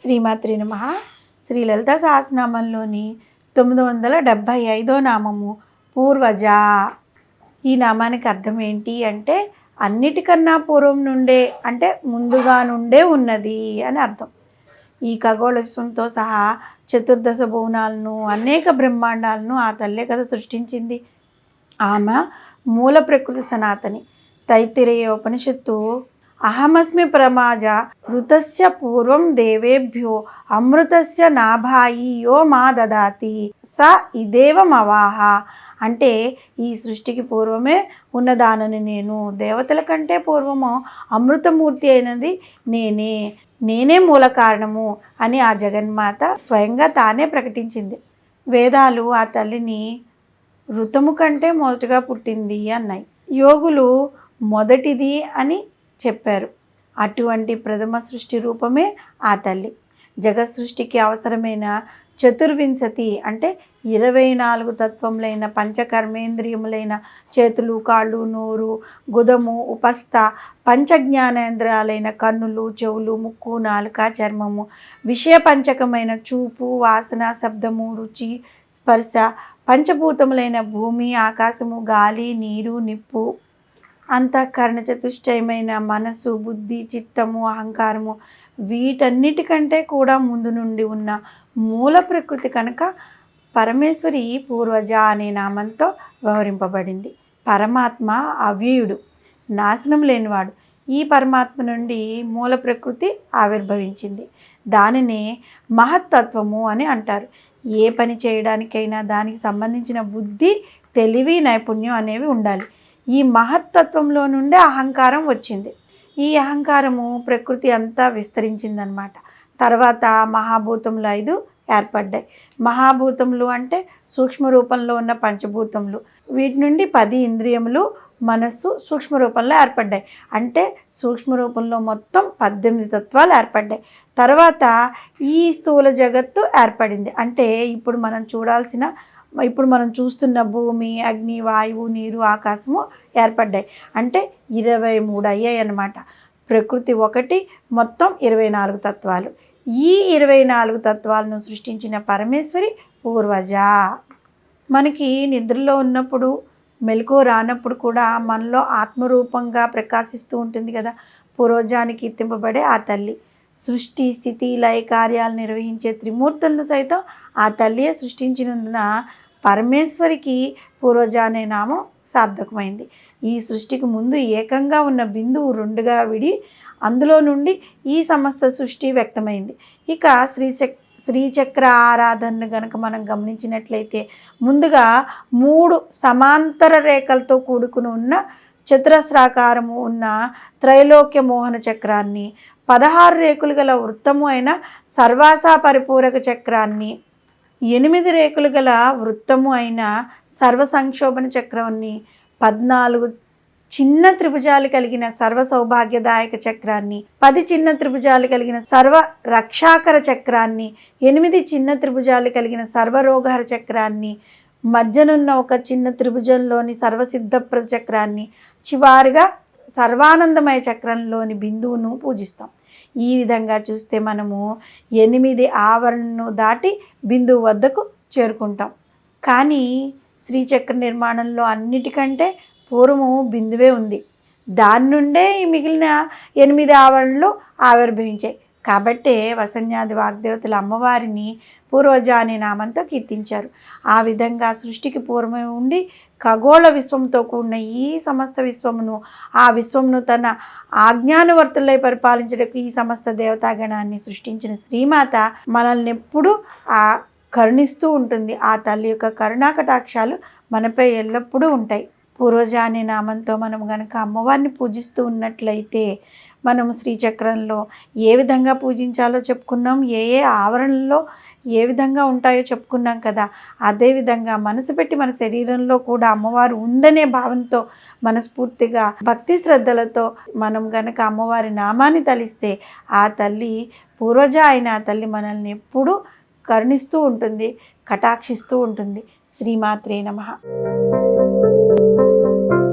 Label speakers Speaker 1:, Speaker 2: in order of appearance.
Speaker 1: శ్రీమాత్రే నమః. శ్రీ లలిత సహస్రనామంలోని 975వ నామము పూర్వజ. ఈ నామానికి అర్థం ఏంటి అంటే అన్నిటికన్నా పూర్వం నుండే, అంటే ముందుగా నుండే ఉన్నది అని అర్థం. ఈ ఖగోళ విశ్వంతో సహా చతుర్దశ భువనాలను, అనేక బ్రహ్మాండాలను ఆ తల్లే కదా సృష్టించింది. ఆమె మూల ప్రకృతి సనాతని. తైత్తిరేయ ఉపనిషత్తు అహమస్మి ప్రమాజ ఋతస్య పూర్వం దేవేభ్యో అమృతస్య నాభాయి యో మా దదాతి స ఇదేవమవాహ. అంటే ఈ సృష్టికి పూర్వమే ఉన్నదానని నేను, దేవతల కంటే పూర్వము అమృతమూర్తి అయినది నేనే మూల కారణము అని ఆ జగన్మాత స్వయంగా తానే ప్రకటించింది. వేదాలు ఆ తల్లిని ఋతము కంటే మొదటగా పుట్టింది అన్నాయి. యోగులు మొదటిది అని చెప్పారు. అటువంటి ప్రథమ సృష్టి రూపమే ఆ తల్లి. జగత్ సృష్టికి అవసరమైన చతుర్వింశతి అంటే 24 తత్వములైన పంచకర్మేంద్రియములైన చేతులు, కాళ్ళు, నోరు, గుదము, ఉపస్థ, పంచజ్ఞానేంద్రియాలైన కన్నులు, చెవులు, ముక్కు, నాలుక, చర్మము, విషయ పంచకమైన చూపు, వాసన, శబ్దము, రుచి, స్పర్శ, పంచభూతములైన భూమి, ఆకాశము, గాలి, నీరు, నిప్పు, అంతఃకరణ చతుష్టయమైన మనసు, బుద్ధి, చిత్తము, అహంకారము, వీటన్నిటికంటే కూడా ముందు నుండి ఉన్న మూల ప్రకృతి కనుక పరమేశ్వరి పూర్వజ అనే నామంతో వ్యవహరింపబడింది. పరమాత్మ అవ్యయుడు, నాశనం లేనివాడు. ఈ పరమాత్మ నుండి మూల ప్రకృతి ఆవిర్భవించింది. దానినే మహత్తత్వము అని అంటారు. ఏ పని చేయడానికైనా దానికి సంబంధించిన బుద్ధి, తెలివి, నైపుణ్యం అనేవి ఉండాలి. ఈ మహత్తత్వంలో నుండే అహంకారం వచ్చింది. ఈ అహంకారము ప్రకృతి అంతా విస్తరించిందనమాట. తర్వాత మహాభూతములు 5 ఏర్పడ్డాయి. మహాభూతములు అంటే సూక్ష్మ రూపంలో ఉన్న పంచభూతములు. వీటి నుండి 10 ఇంద్రియములు, మనస్సు సూక్ష్మ రూపంలో ఏర్పడ్డాయి. అంటే సూక్ష్మ రూపంలో మొత్తం 18 తత్వాలు ఏర్పడ్డాయి. తర్వాత ఈ స్థూల జగత్తు ఏర్పడింది. అంటే ఇప్పుడు మనం చూస్తున్న భూమి, అగ్ని, వాయువు, నీరు, ఆకాశము ఏర్పడ్డాయి. అంటే 23 అయ్యాయి అన్నమాట. ప్రకృతి ఒకటి, మొత్తం 24 తత్వాలు. ఈ 24 తత్వాలను సృష్టించిన పరమేశ్వరి పూర్వజ. మనకి నిద్రలో ఉన్నప్పుడు, మెలకువ రానప్పుడు కూడా మనలో ఆత్మరూపంగా ప్రకాశిస్తూ ఉంటుంది కదా. పూర్వజానికి కీర్తింపబడే ఆ తల్లి సృష్టి, స్థితి, లయ కార్యాలు నిర్వహించే త్రిమూర్తులను సైతం ఆ తల్లియే సృష్టించినందున పరమేశ్వరికి పూర్వజ అనే నామం సార్థకమైంది. ఈ సృష్టికి ముందు ఏకంగా ఉన్న బిందువు 2గా విడి అందులో నుండి ఈ సమస్త సృష్టి వ్యక్తమైంది. ఇక శ్రీచక్ర ఆరాధనను గనక మనం గమనించినట్లయితే ముందుగా 3 సమాంతర రేఖలతో కూడుకుని ఉన్న చతురస్రాకారము ఉన్న త్రైలోక్య మోహన చక్రాన్ని, 16 రేకులు గల వృత్తము అయిన సర్వాసా పరిపూరక చక్రాన్ని, 8 రేకులు గల వృత్తము అయిన సర్వ సంక్షోభన చక్రాన్ని, 14 చిన్న త్రిభుజాలు కలిగిన సర్వ సౌభాగ్యదాయక చక్రాన్ని, 10 చిన్న త్రిభుజాలు కలిగిన సర్వ రక్షాకర చక్రాన్ని, 8 చిన్న త్రిభుజాలు కలిగిన సర్వరోగహర చక్రాన్ని, మధ్యనున్న ఒక చిన్న త్రిభుజంలోని సర్వసిద్ధప్రద చక్రాన్ని, చివరిగా సర్వానందమయ చక్రంలోని బిందువును పూజిస్తాం. ఈ విధంగా చూస్తే మనము 8 ఆవరణను దాటి బిందువు వద్దకు చేరుకుంటాం. కానీ శ్రీచక్ర నిర్మాణంలో అన్నిటికంటే పూర్వము బిందువే ఉంది. దాని నుండే ఈ మిగిలిన 8 ఆవరణలు ఆవిర్భవించాయి. కాబట్టే వసన్యాది వాగ్దేవతల అమ్మవారిని పూర్వజ అనే నామంతో కీర్తించారు. ఆ విధంగా సృష్టికి పూర్వమే ఉండి ఖగోళ విశ్వంతో కూడిన ఈ సమస్త విశ్వమును, ఆ విశ్వమును తన ఆజ్ఞానువర్తులై పరిపాలించడానికి ఈ సమస్త దేవతాగణాన్ని సృష్టించిన శ్రీమాత మనల్ని ఎప్పుడూ కరుణిస్తూ ఉంటుంది. ఆ తల్లి యొక్క కరుణా కటాక్షాలు మనపై ఎల్లప్పుడూ ఉంటాయి. పూర్వజ అనే నామంతో మనం కనుక అమ్మవారిని పూజిస్తూ ఉన్నట్లయితే మనం శ్రీచక్రంలో ఏ విధంగా పూజించాలో చెప్పుకున్నాం, ఏ ఆవరణలో ఏ విధంగా ఉంటాయో చెప్పుకున్నాం కదా. అదేవిధంగా మనసు పెట్టి మన శరీరంలో కూడా అమ్మవారు ఉందనే భావంతో మనస్ఫూర్తిగా భక్తి శ్రద్ధలతో మనం గనక అమ్మవారి నామాన్ని తలిస్తే ఆ తల్లి పూర్వజ అయిన ఆ తల్లి మనల్ని ఎప్పుడూ కరుణిస్తూ ఉంటుంది, కటాక్షిస్తూ ఉంటుంది. శ్రీమాత్రే నమః.